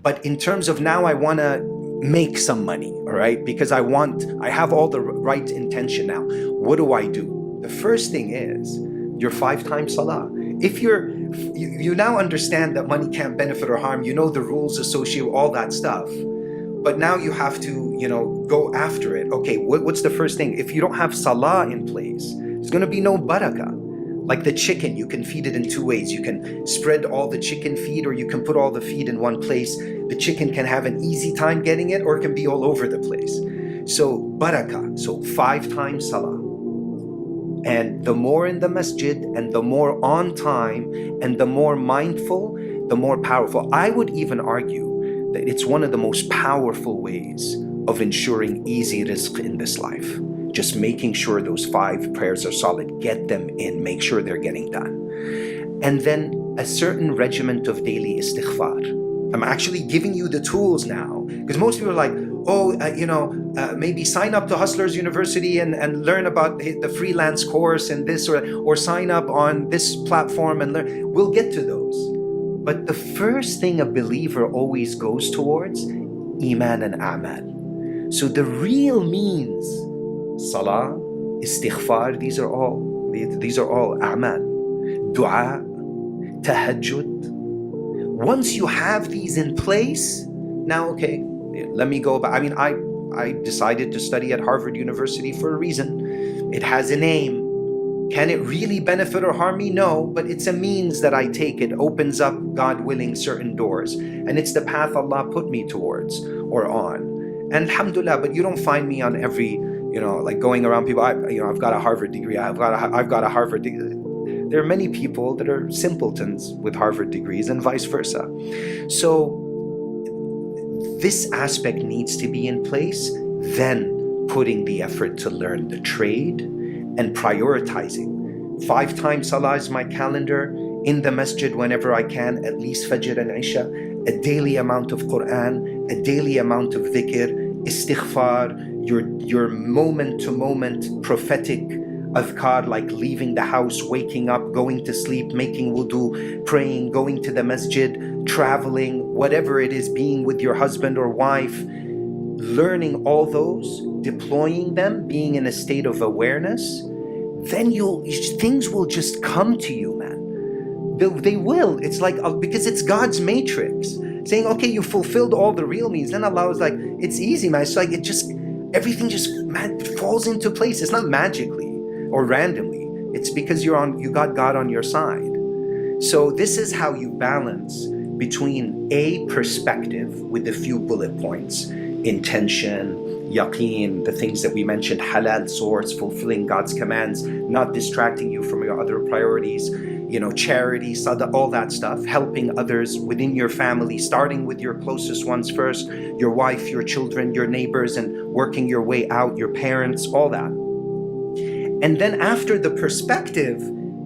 But in terms of now, I want to make some money, all right? Because I have all the right intention now. What do I do? The first thing is your 5 times salah. If you now understand that money can't benefit or harm, you know the rules associated with all that stuff. But now you have to, go after it. Okay, what's the first thing? If you don't have salah in place, there's going to be no barakah. Like the chicken, you can feed it in 2 ways. You can spread all the chicken feed, or you can put all the feed in one place. The chicken can have an easy time getting it, or it can be all over the place. So barakah, so 5 times salah. And the more in the masjid, and the more on time, and the more mindful, the more powerful. I would even argue that it's one of the most powerful ways of ensuring easy rizq in this life. Just making sure those 5 prayers are solid, get them in, make sure they're getting done. And then a certain regiment of daily istighfar. I'm actually giving you the tools now, because most people are like, maybe sign up to Hustlers University and learn about the freelance course and this, or sign up on this platform and learn. We'll get to those. But the first thing a believer always goes towards, iman and a'mal. So the real means, salah, istighfar, these are all a'mal. Dua, tahajjud. Once you have these in place, now okay, let me go back. I decided to study at Harvard University for a reason. It has a name. Can it really benefit or harm me? No, but it's a means that I take. It opens up, God willing, certain doors. And it's the path Allah put me towards or on. And alhamdulillah, but you don't find me on every, like going around people, I've got a Harvard degree, I've got a Harvard degree. There are many people that are simpletons with Harvard degrees and vice versa. So this aspect needs to be in place, then putting the effort to learn the trade and prioritizing. 5 times salah is my calendar, in the masjid whenever I can, at least Fajr and Isha, a daily amount of Quran, a daily amount of dhikr, istighfar, your moment-to-moment prophetic adhkar, like leaving the house, waking up, going to sleep, making wudu, praying, going to the masjid, traveling, whatever it is, being with your husband or wife, learning all those, deploying them, being in a state of awareness, then things will just come to you, man. They will. It's like, because it's God's matrix. Saying, okay, you fulfilled all the real needs. Then Allah was like, it's easy, man. It's like, everything just falls into place. It's not magically or randomly. It's because you got God on your side. So this is how you balance between a perspective with a few bullet points, intention, yaqeen, the things that we mentioned, halal source, fulfilling God's commands, not distracting you from your other priorities, charity, sadaqah, all that stuff, helping others within your family, starting with your closest ones first, your wife, your children, your neighbors, and working your way out, your parents, all that. And then after the perspective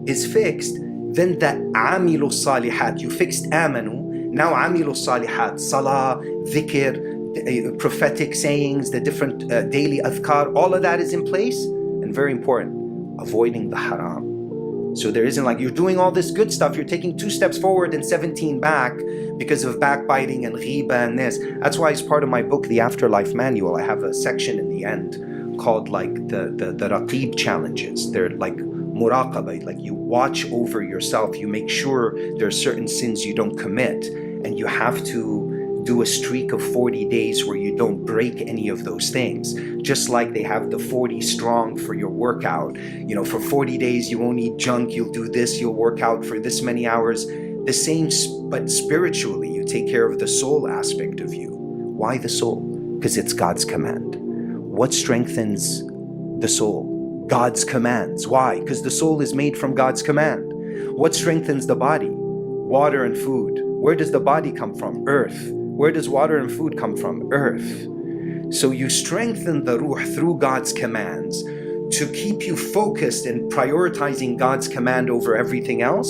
is fixed, then the amilu salihat, you fixed amanu, now amilu salihat, salah, dhikr, prophetic sayings, the different daily adhkar, all of that is in place. And very important, avoiding the haram. So there isn't like you're doing all this good stuff, you're taking 2 steps forward and 17 back because of backbiting and ghiba and this. That's why, as part of my book, The Afterlife Manual, I have a section in the end called like the raqib challenges. They're like muraqabah, like you watch over yourself, you make sure there are certain sins you don't commit, and you have to do a streak of 40 days where you don't break any of those things. Just like they have the 40 strong for your workout. For 40 days you won't eat junk, you'll do this, you'll work out for this many hours. The same, but spiritually, you take care of the soul aspect of you. Why the soul? Because it's God's command. What strengthens the soul? God's commands. Why? Because the soul is made from God's command. What strengthens the body? Water and food. Where does the body come from? Earth. Where does water and food come from? Earth. So you strengthen the ruh through God's commands to keep you focused and prioritizing God's command over everything else.